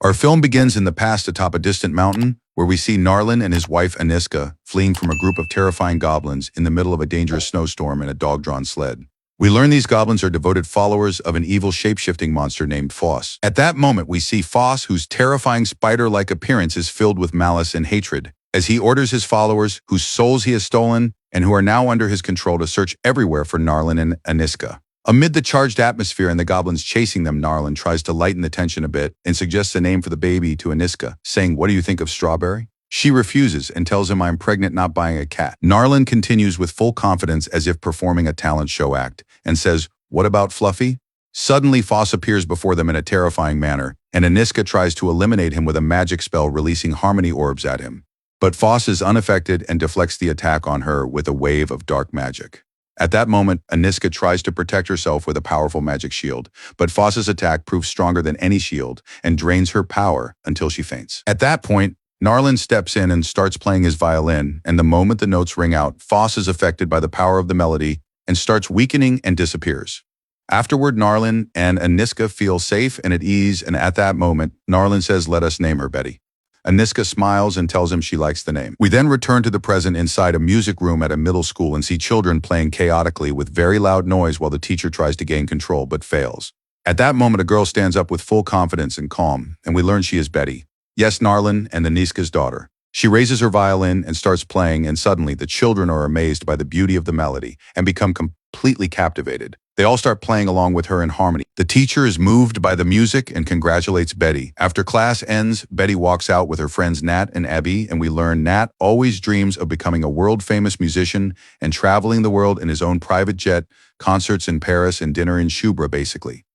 Our film begins in the past atop a distant mountain, where we see Narlin and his wife Aniska fleeing from a group of terrifying goblins in the middle of a dangerous snowstorm in a dog-drawn sled. We learn these goblins are devoted followers of an evil shape-shifting monster named Foss. At that moment, we see Foss, whose terrifying spider-like appearance is filled with malice and hatred, as he orders his followers, whose souls he has stolen and who are now under his control, to search everywhere for Narlin and Aniska. Amid the charged atmosphere and the goblins chasing them, Narlin tries to lighten the tension a bit and suggests a name for the baby to Aniska, saying, "What do you think of Strawberry?" She refuses and tells him, "I'm pregnant, not buying a cat." Narlin continues with full confidence as if performing a talent show act and says, "What about Fluffy?" Suddenly, Foss appears before them in a terrifying manner, and Aniska tries to eliminate him with a magic spell, releasing harmony orbs at him. But Foss is unaffected and deflects the attack on her with a wave of dark magic. At that moment, Aniska tries to protect herself with a powerful magic shield, but Foss's attack proves stronger than any shield and drains her power until she faints. At that point, Narlin steps in and starts playing his violin, and the moment the notes ring out, Foss is affected by the power of the melody and starts weakening and disappears. Afterward, Narlin and Aniska feel safe and at ease, and at that moment, Narlin says, "Let us name her Betty." Aniska smiles and tells him she likes the name. We then return to the present inside a music room at a middle school and see children playing chaotically with very loud noise while the teacher tries to gain control but fails. At that moment, a girl stands up with full confidence and calm, and we learn she is Betty. Yes, Narlin and Aniska's daughter. She raises her violin and starts playing, and suddenly the children are amazed by the beauty of the melody and become completely captivated. They all start playing along with her in harmony. The teacher is moved by the music and congratulates Betty. After class ends, Betty walks out with her friends Nat and Abby, and we learn Nat always dreams of becoming a world-famous musician and traveling the world in his own private jet, concerts in Paris and dinner in Shubra, basically.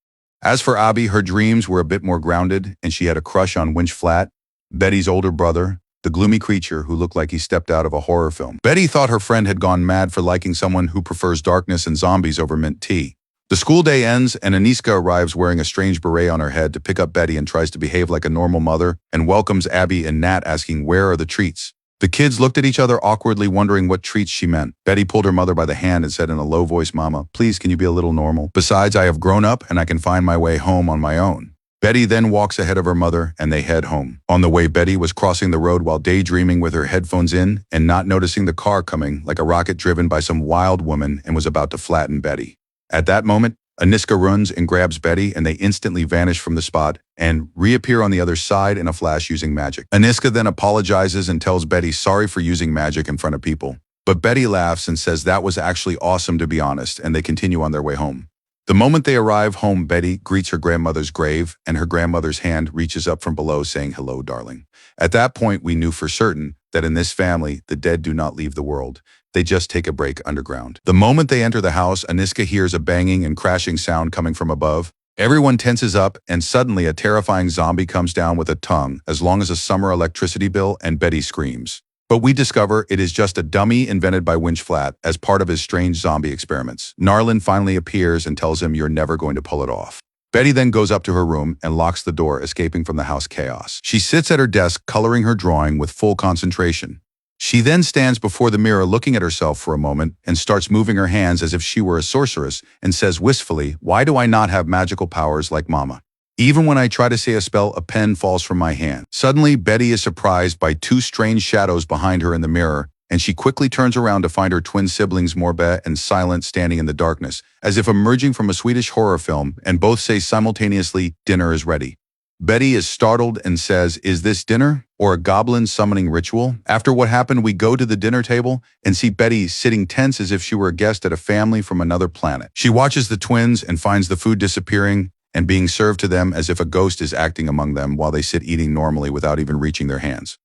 As for Abby, her dreams were a bit more grounded, and she had a crush on Winch Flat, Betty's older brother, the gloomy creature who looked like he stepped out of a horror film. Betty thought her friend had gone mad for liking someone who prefers darkness and zombies over mint tea. The school day ends, and Aniska arrives wearing a strange beret on her head to pick up Betty and tries to behave like a normal mother and welcomes Abby and Nat, asking, "Where are the treats?" The kids looked at each other awkwardly, wondering what treats she meant. Betty pulled her mother by the hand and said in a low voice, "Mama, please, can you be a little normal? Besides, I have grown up and I can find my way home on my own." Betty then walks ahead of her mother and they head home. On the way, Betty was crossing the road while daydreaming with her headphones in and not noticing the car coming like a rocket driven by some wild woman and was about to flatten Betty. At that moment, Aniska runs and grabs Betty, and they instantly vanish from the spot and reappear on the other side in a flash using magic. Aniska then apologizes and tells Betty sorry for using magic in front of people. But Betty laughs and says that was actually awesome, to be honest, and they continue on their way home. The moment they arrive home, Betty greets her grandmother's grave, and her grandmother's hand reaches up from below saying, "Hello, darling." At that point, we knew for certain that in this family, the dead do not leave the world. They just take a break underground. The moment they enter the house, Aniska hears a banging and crashing sound coming from above. Everyone tenses up, and suddenly a terrifying zombie comes down with a tongue as long as a summer electricity bill, and Betty screams. But we discover it is just a dummy invented by Winch Flat as part of his strange zombie experiments. Narlin finally appears and tells him, "You're never going to pull it off." Betty then goes up to her room and locks the door, escaping from the house chaos. She sits at her desk coloring her drawing with full concentration. She then stands before the mirror looking at herself for a moment and starts moving her hands as if she were a sorceress and says wistfully, "Why do I not have magical powers like Mama? Even when I try to say a spell, a pen falls from my hand." Suddenly, Betty is surprised by two strange shadows behind her in the mirror, and she quickly turns around to find her twin siblings Morbe and Silent standing in the darkness, as if emerging from a Swedish horror film, and both say simultaneously, "Dinner is ready." Betty is startled and says, "Is this dinner or a goblin summoning ritual?" After what happened, we go to the dinner table and see Betty sitting tense as if she were a guest at a family from another planet. She watches the twins and finds the food disappearing and being served to them as if a ghost is acting among them while they sit eating normally without even reaching their hands.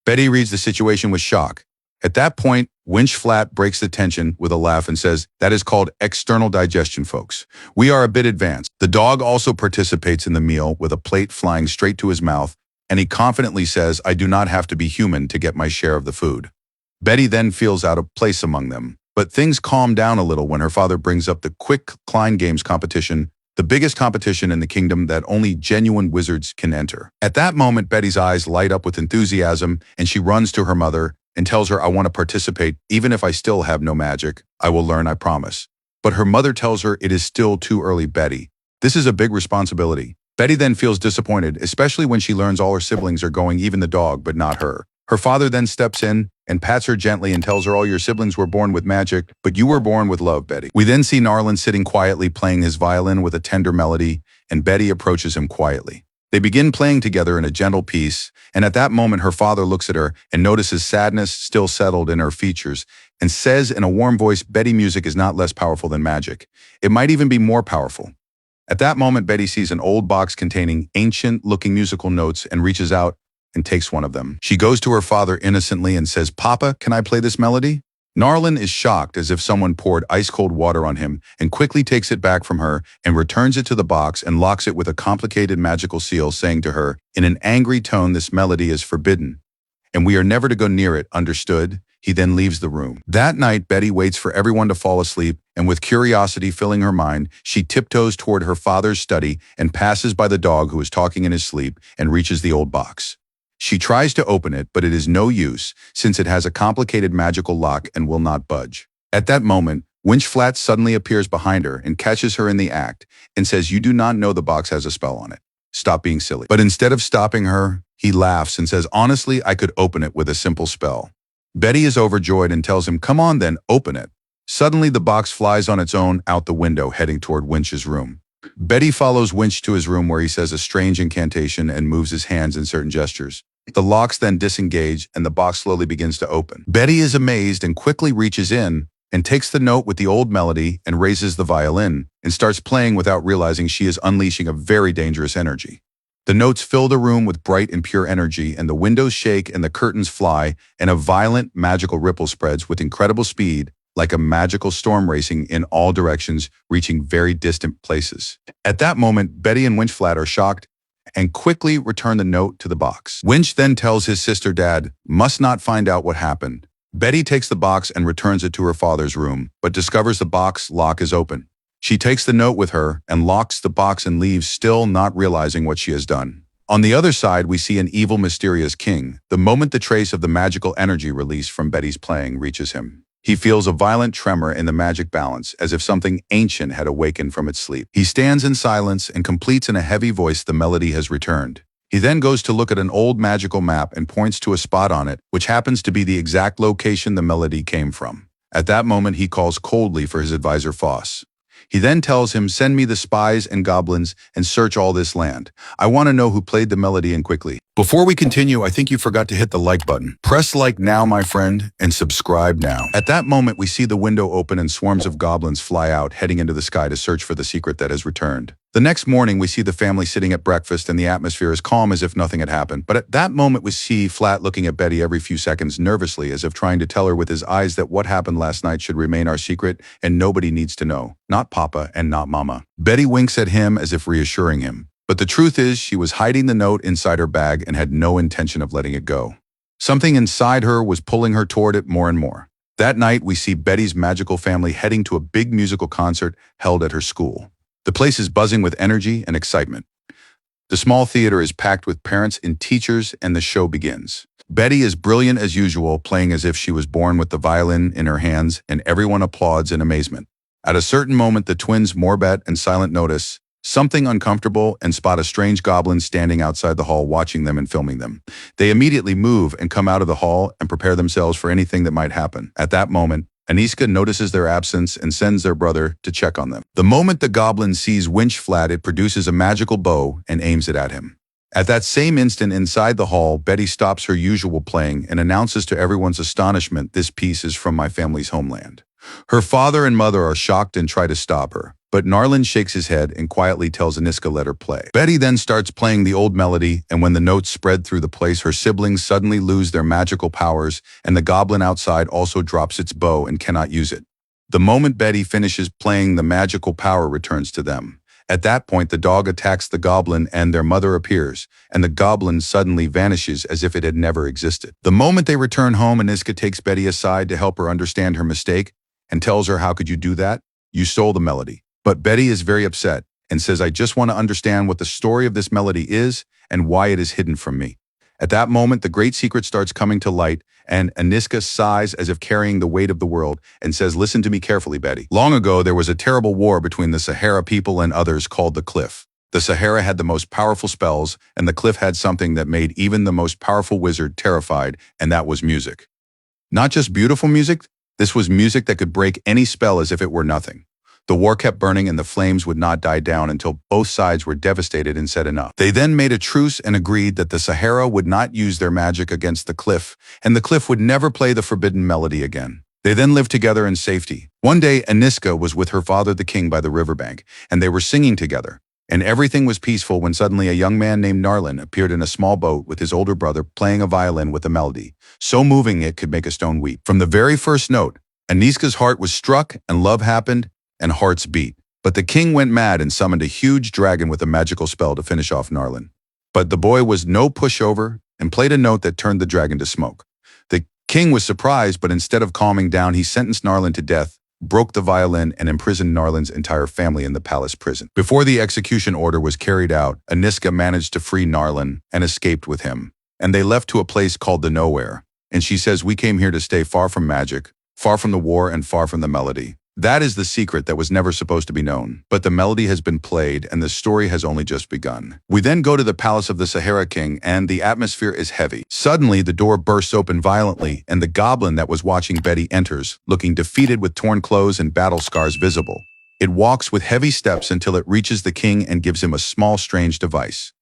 Betty reads the situation with shock. At that point, Winch Flat breaks the tension with a laugh and says, "That is called external digestion, folks. We are a bit advanced." The dog also participates in the meal with a plate flying straight to his mouth, and he confidently says, "I do not have to be human to get my share of the food." Betty then feels out of place among them, but things calm down a little when her father brings up the Quick Klein Games competition, the biggest competition in the kingdom that only genuine wizards can enter. At that moment, Betty's eyes light up with enthusiasm, and she runs to her mother and tells her, "I want to participate, even if I still have no magic. I will learn, I promise." But her mother tells her it is still too early, Betty. This is a big responsibility. Betty then feels disappointed, especially when she learns all her siblings are going, even the dog, but not her. Her father then steps in and pats her gently and tells her all your siblings were born with magic, but you were born with love, Betty. We then see Narlin sitting quietly playing his violin with a tender melody, and Betty approaches him quietly. They begin playing together in a gentle piece, and at that moment her father looks at her and notices sadness still settled in her features and says in a warm voice, Betty, music is not less powerful than magic. It might even be more powerful. At that moment, Betty sees an old box containing ancient-looking musical notes and reaches out and takes one of them. She goes to her father innocently and says, Papa, can I play this melody? Narlin is shocked as if someone poured ice-cold water on him and quickly takes it back from her and returns it to the box and locks it with a complicated magical seal, saying to her, in an angry tone, this melody is forbidden, and we are never to go near it, understood? He then leaves the room. That night, Betty waits for everyone to fall asleep, and with curiosity filling her mind, she tiptoes toward her father's study and passes by the dog who is talking in his sleep and reaches the old box. She tries to open it, but it is no use since it has a complicated magical lock and will not budge. At that moment, Winchflat suddenly appears behind her and catches her in the act and says, you do not know the box has a spell on it. Stop being silly. But instead of stopping her, he laughs and says, honestly, I could open it with a simple spell. Betty is overjoyed and tells him, come on then, open it. Suddenly, the box flies on its own out the window, heading toward Winch's room. Betty follows Winch to his room where he says a strange incantation and moves his hands in certain gestures. The locks then disengage and the box slowly begins to open. Betty is amazed and quickly reaches in and takes the note with the old melody and raises the violin and starts playing without realizing she is unleashing a very dangerous energy. The notes fill the room with bright and pure energy, and the windows shake and the curtains fly, and a violent, magical ripple spreads with incredible speed, like a magical storm racing in all directions, reaching very distant places. At that moment, Betty and Winchflat are shocked and quickly return the note to the box. Winch then tells his sister Dad must not find out what happened. Betty takes the box and returns it to her father's room, but discovers the box lock is open. She takes the note with her and locks the box and leaves, still not realizing what she has done. On the other side, we see an evil, mysterious king. The moment the trace of the magical energy released from Betty's playing reaches him, he feels a violent tremor in the magic balance, as if something ancient had awakened from its sleep. He stands in silence and completes in a heavy voice, the melody has returned. He then goes to look at an old magical map and points to a spot on it, which happens to be the exact location the melody came from. At that moment, he calls coldly for his advisor Foss. He then tells him, send me the spies and goblins and search all this land. I want to know who played the melody, and quickly. Before we continue, I think you forgot to hit the like button. Press like now, my friend, and subscribe now. At that moment, we see the window open and swarms of goblins fly out, heading into the sky to search for the secret that has returned. The next morning, we see the family sitting at breakfast and the atmosphere is calm as if nothing had happened. But at that moment, we see Flat looking at Betty every few seconds nervously, as if trying to tell her with his eyes that what happened last night should remain our secret and nobody needs to know. Not Papa and not Mama. Betty winks at him as if reassuring him. But the truth is, she was hiding the note inside her bag and had no intention of letting it go. Something inside her was pulling her toward it more and more. That night, we see Betty's magical family heading to a big musical concert held at her school. The place is buzzing with energy and excitement. The small theater is packed with parents and teachers, and the show begins. Betty is brilliant as usual, playing as if she was born with the violin in her hands, and everyone applauds in amazement. At a certain moment, the twins Morbet and Silent notice something uncomfortable and spot a strange goblin standing outside the hall watching them and filming them. They immediately move and come out of the hall and prepare themselves for anything that might happen. At that moment, Aniska notices their absence and sends their brother to check on them. The moment the goblin sees Winchflat, it produces a magical bow and aims it at him. At that same instant inside the hall, Betty stops her usual playing and announces to everyone's astonishment, this piece is from my family's homeland. Her father and mother are shocked and try to stop her, but Narlin shakes his head and quietly tells Aniska let her play. Betty then starts playing the old melody, and when the notes spread through the place, her siblings suddenly lose their magical powers, and the goblin outside also drops its bow and cannot use it. The moment Betty finishes playing, the magical power returns to them. At that point, the dog attacks the goblin and their mother appears, and the goblin suddenly vanishes as if it had never existed. The moment they return home, Aniska takes Betty aside to help her understand her mistake and tells her, how could you do that? You stole the melody. But Betty is very upset and says, I just want to understand what the story of this melody is and why it is hidden from me. At that moment, the great secret starts coming to light, and Aniska sighs as if carrying the weight of the world and says, listen to me carefully, Betty. Long ago, there was a terrible war between the Sahara people and others called the Cliff. The Sahara had the most powerful spells, and the cliff had something that made even the most powerful wizard terrified, and that was music. Not just beautiful music, this was music that could break any spell as if it were nothing. The war kept burning and the flames would not die down until both sides were devastated and said enough. They then made a truce and agreed that the Sahara would not use their magic against the cliff, and the cliff would never play the forbidden melody again. They then lived together in safety. One day, Aniska was with her father the king by the riverbank, and they were singing together. And everything was peaceful when suddenly a young man named Narlin appeared in a small boat with his older brother playing a violin with a melody, so moving it could make a stone weep. From the very first note, Aniska's heart was struck and love happened, and hearts beat. But the king went mad and summoned a huge dragon with a magical spell to finish off Narlin. But the boy was no pushover and played a note that turned the dragon to smoke. The king was surprised, but instead of calming down, he sentenced Narlin to death, broke the violin, and imprisoned Narlin's entire family in the palace prison. Before the execution order was carried out, Aniska managed to free Narlin and escaped with him. And they left to a place called the Nowhere. And she says, "We came here to stay far from magic, far from the war, and far from the melody." That is the secret that was never supposed to be known. But the melody has been played and the story has only just begun. We then go to the palace of the Sahara King and the atmosphere is heavy. Suddenly, the door bursts open violently and the goblin that was watching Betty enters, looking defeated with torn clothes and battle scars visible. It walks with heavy steps until it reaches the king and gives him a small strange device.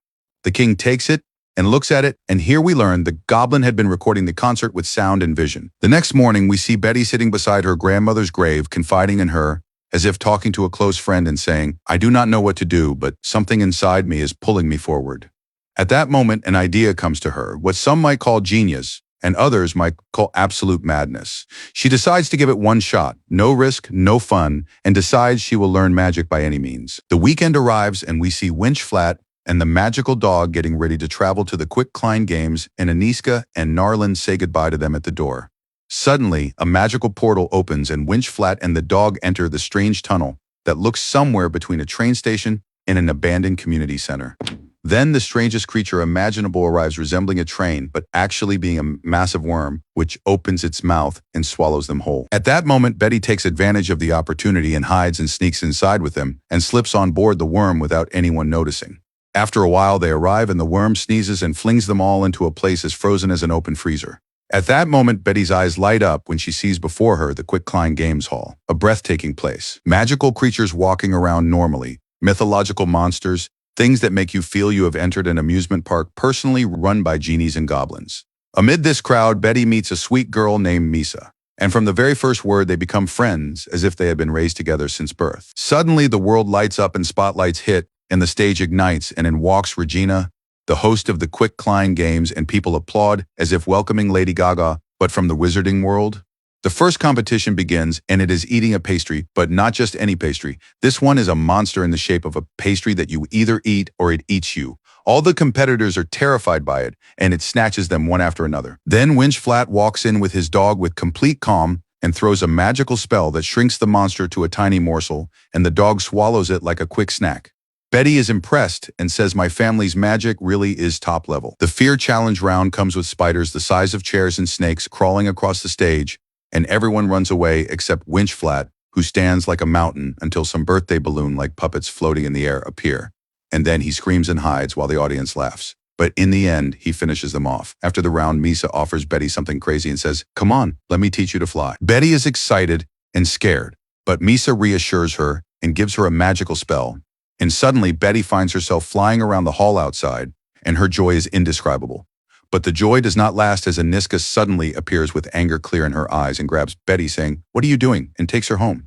The king takes it and looks at it, and here we learn the goblin had been recording the concert with sound and vision. The next morning, we see Betty sitting beside her grandmother's grave, confiding in her, as if talking to a close friend and saying, "I do not know what to do, but something inside me is pulling me forward." At that moment, an idea comes to her, what some might call genius, and others might call absolute madness. She decides to give it one shot, no risk, no fun, and decides she will learn magic by any means. The weekend arrives, and we see Winch Flat and the magical dog getting ready to travel to the Quick Klein Games, and Aniska and Narlin say goodbye to them at the door. Suddenly, a magical portal opens and Winch Flat and the dog enter the strange tunnel that looks somewhere between a train station and an abandoned community center. Then the strangest creature imaginable arrives, resembling a train, but actually being a massive worm, which opens its mouth and swallows them whole. At that moment, Betty takes advantage of the opportunity and hides and sneaks inside with them and slips on board the worm without anyone noticing. After a while, they arrive and the worm sneezes and flings them all into a place as frozen as an open freezer. At that moment, Betty's eyes light up when she sees before her the Quick Klein Games Hall, a breathtaking place. Magical creatures walking around normally, mythological monsters, things that make you feel you have entered an amusement park personally run by genies and goblins. Amid this crowd, Betty meets a sweet girl named Misa. And from the very first word, they become friends, as if they had been raised together since birth. Suddenly, the world lights up and spotlights hit, and the stage ignites, and in walks Regina, the host of the Quick Klein Games, and people applaud as if welcoming Lady Gaga, but from the wizarding world. The first competition begins, and it is eating a pastry, but not just any pastry. This one is a monster in the shape of a pastry that you either eat or it eats you. All the competitors are terrified by it, and it snatches them one after another. Then Winch Flat walks in with his dog with complete calm and throws a magical spell that shrinks the monster to a tiny morsel, and the dog swallows it like a quick snack. Betty is impressed and says, "My family's magic really is top level." The fear challenge round comes with spiders the size of chairs and snakes crawling across the stage, and everyone runs away except Winch Flat, who stands like a mountain until some birthday balloon-like puppets floating in the air appear. And then he screams and hides while the audience laughs. But in the end, he finishes them off. After the round, Misa offers Betty something crazy and says, "Come on, let me teach you to fly." Betty is excited and scared, but Misa reassures her and gives her a magical spell. And suddenly, Betty finds herself flying around the hall outside, and her joy is indescribable. But the joy does not last as Aniska suddenly appears with anger clear in her eyes and grabs Betty, saying, "What are you doing?" and takes her home.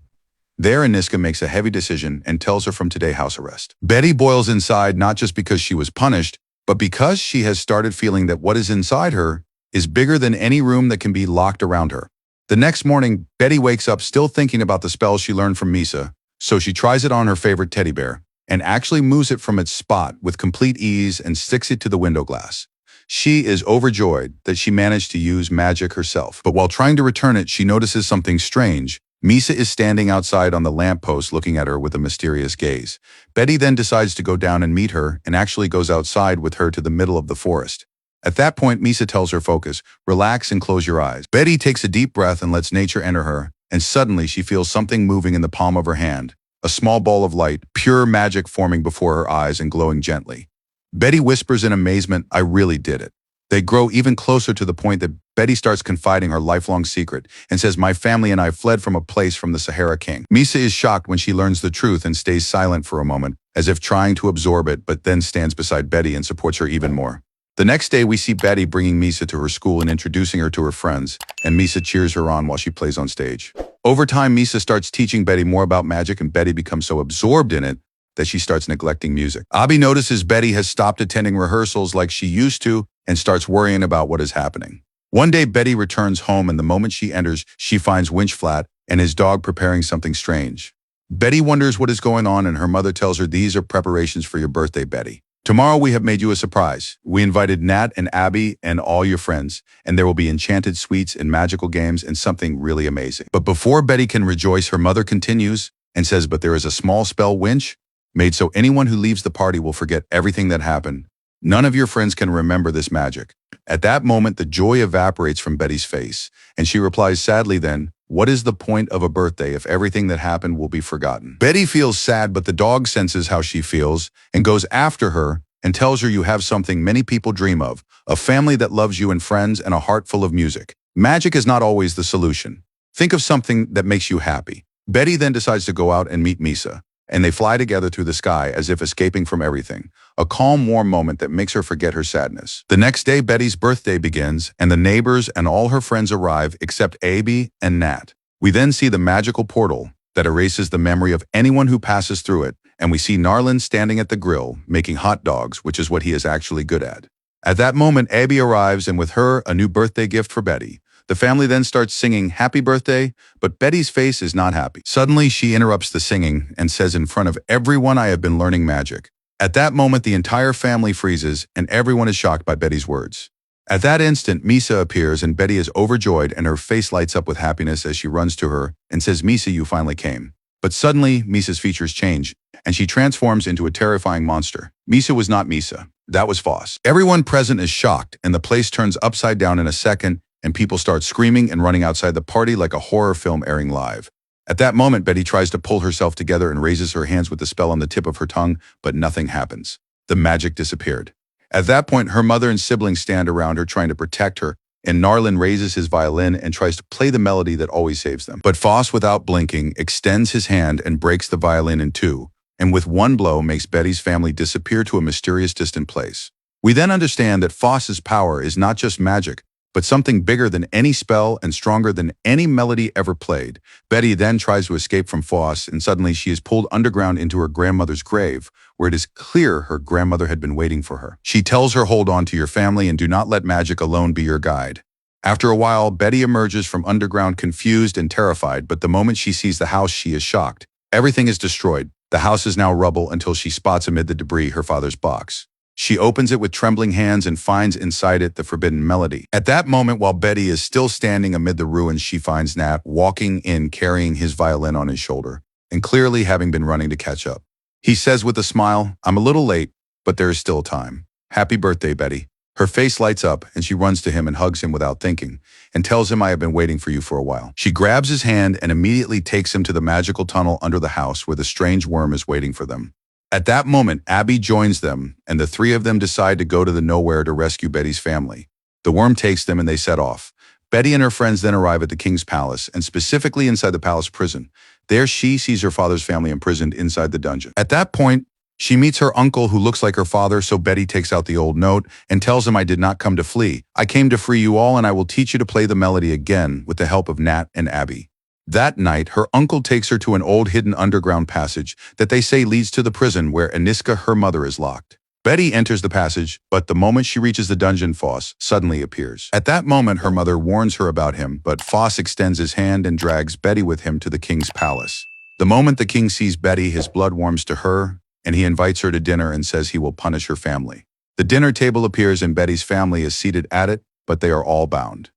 There, Aniska makes a heavy decision and tells her from today house arrest. Betty boils inside not just because she was punished, but because she has started feeling that what is inside her is bigger than any room that can be locked around her. The next morning, Betty wakes up still thinking about the spell she learned from Misa, so she tries it on her favorite teddy bear, and actually moves it from its spot with complete ease and sticks it to the window glass. She is overjoyed that she managed to use magic herself, but while trying to return it, she notices something strange. Misa is standing outside on the lamppost looking at her with a mysterious gaze. Betty then decides to go down and meet her and actually goes outside with her to the middle of the forest. At that point, Misa tells her focus, "Relax and close your eyes." Betty takes a deep breath and lets nature enter her, and suddenly she feels something moving in the palm of her hand. a small ball of light, pure magic forming before her eyes and glowing gently. Betty whispers in amazement, "I really did it." They grow even closer to the point that Betty starts confiding her lifelong secret and says, "My family and I fled from a place from the Sahara King." Misa is shocked when she learns the truth and stays silent for a moment, as if trying to absorb it, but then stands beside Betty and supports her even more. The next day, we see Betty bringing Misa to her school and introducing her to her friends, and Misa cheers her on while she plays on stage. Over time, Misa starts teaching Betty more about magic, and Betty becomes so absorbed in it that she starts neglecting music. Abby notices Betty has stopped attending rehearsals like she used to and starts worrying about what is happening. One day, Betty returns home, and the moment she enters, she finds Winchflat and his dog preparing something strange. Betty wonders what is going on, and her mother tells her, "These are preparations for your birthday, Betty. Tomorrow we have made you a surprise. We invited Nat and Abby and all your friends, and there will be enchanted sweets and magical games and something really amazing." But before Betty can rejoice, her mother continues and says, "But there is a small spell, Winch, made so anyone who leaves the party will forget everything that happened. None of your friends can remember this magic." At that moment, the joy evaporates from Betty's face, and she replies sadly then, "What is the point of a birthday if everything that happened will be forgotten?" Betty feels sad, but the dog senses how she feels and goes after her and tells her, "You have something many people dream of, a family that loves you and friends and a heart full of music. Magic is not always the solution. Think of something that makes you happy." Betty then decides to go out and meet Misa, and they fly together through the sky as if escaping from everything, a calm, warm moment that makes her forget her sadness. The next day, Betty's birthday begins, and the neighbors and all her friends arrive except Abby and Nat. We then see the magical portal that erases the memory of anyone who passes through it, and we see Narlin standing at the grill, making hot dogs, which is what he is actually good at. At that moment, Abby arrives, and with her, a new birthday gift for Betty. The family then starts singing "Happy Birthday," but Betty's face is not happy. Suddenly, she interrupts the singing and says in front of everyone, "I have been learning magic." At that moment, the entire family freezes, and everyone is shocked by Betty's words. At that instant, Misa appears, and Betty is overjoyed, and her face lights up with happiness as she runs to her and says, "Misa, you finally came." But suddenly, Misa's features change, and she transforms into a terrifying monster. Misa was not Misa. That was Foss. Everyone present is shocked, and the place turns upside down in a second, and people start screaming and running outside the party like a horror film airing live. At that moment, Betty tries to pull herself together and raises her hands with the spell on the tip of her tongue, but nothing happens. The magic disappeared. At that point, her mother and siblings stand around her trying to protect her, and Narlin raises his violin and tries to play the melody that always saves them. But Foss, without blinking, extends his hand and breaks the violin in two, and with one blow makes Betty's family disappear to a mysterious distant place. We then understand that Foss's power is not just magic, but something bigger than any spell and stronger than any melody ever played. Betty then tries to escape from Foss, and suddenly she is pulled underground into her grandmother's grave, where it is clear her grandmother had been waiting for her. She tells her, "Hold on to your family and do not let magic alone be your guide." After a while, Betty emerges from underground confused and terrified, but the moment she sees the house, she is shocked. Everything is destroyed. The house is now rubble until she spots amid the debris her father's box. She opens it with trembling hands and finds inside it the forbidden melody. At that moment, while Betty is still standing amid the ruins, she finds Nat walking in carrying his violin on his shoulder, and clearly having been running to catch up. He says with a smile, "I'm a little late, but there is still time. Happy birthday, Betty." Her face lights up, and she runs to him and hugs him without thinking, and tells him, "I have been waiting for you for a while." She grabs his hand and immediately takes him to the magical tunnel under the house where the strange worm is waiting for them. At that moment, Abby joins them, and the three of them decide to go to the nowhere to rescue Betty's family. The worm takes them, and they set off. Betty and her friends then arrive at the king's palace, and specifically inside the palace prison. There she sees her father's family imprisoned inside the dungeon. At that point, she meets her uncle who looks like her father, so Betty takes out the old note and tells him, "I did not come to flee. I came to free you all, and I will teach you to play the melody again with the help of Nat and Abby." That night, her uncle takes her to an old hidden underground passage that they say leads to the prison where Aniska, her mother, is locked. Betty enters the passage, but the moment she reaches the dungeon, Foss suddenly appears. At that moment, her mother warns her about him, but Foss extends his hand and drags Betty with him to the king's palace. The moment the king sees Betty, his blood warms to her, and he invites her to dinner and says he will punish her family. The dinner table appears and Betty's family is seated at it, but they are all bound.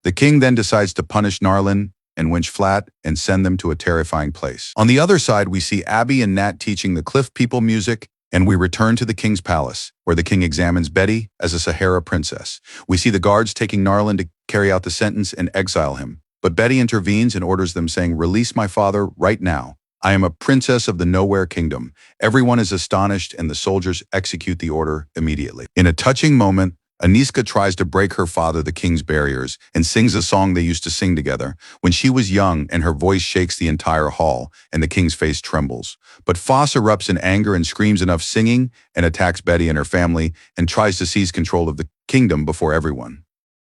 The king then decides to punish Narlin and Winchflat and send them to a terrifying place. On the other side, we see Abby and Nat teaching the Cliff People music, and we return to the king's palace, where the king examines Betty as a Sahara princess. We see the guards taking Narlin to carry out the sentence and exile him, but Betty intervenes and orders them, saying, "Release my father right now. I am a princess of the Nowhere Kingdom. Everyone is astonished and the soldiers execute the order immediately. In a touching moment, Aniska tries to break her father, the king's barriers, and sings a song they used to sing together when she was young, and her voice shakes the entire hall and the king's face trembles. But Foss erupts in anger and screams enough singing and attacks Betty and her family and tries to seize control of the kingdom before everyone.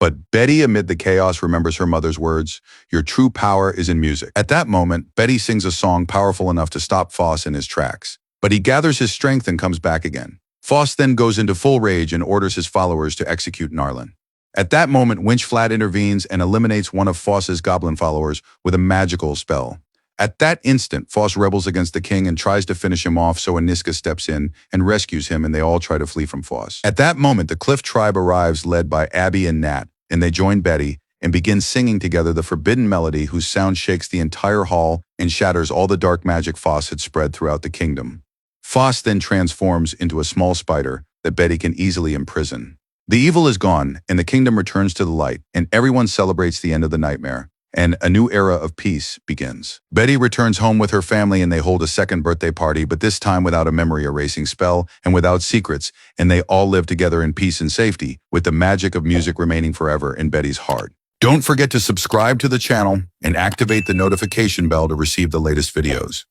But Betty, amid the chaos, remembers her mother's words, "Your true power is in music." At that moment, Betty sings a song powerful enough to stop Foss in his tracks. But he gathers his strength and comes back again. Foss then goes into full rage and orders his followers to execute Narlin. At that moment, Winchflat intervenes and eliminates one of Foss's goblin followers with a magical spell. At that instant, Foss rebels against the king and tries to finish him off, so Aniska steps in and rescues him, and they all try to flee from Foss. At that moment, the Cliff tribe arrives, led by Abby and Nat, and they join Betty and begin singing together the forbidden melody whose sound shakes the entire hall and shatters all the dark magic Foss had spread throughout the kingdom. Foss then transforms into a small spider that Betty can easily imprison. The evil is gone, and the kingdom returns to the light, and everyone celebrates the end of the nightmare, and a new era of peace begins. Betty returns home with her family, and they hold a second birthday party, but this time without a memory-erasing spell and without secrets, and they all live together in peace and safety, with the magic of music remaining forever in Betty's heart. Don't forget to subscribe to the channel and activate the notification bell to receive the latest videos.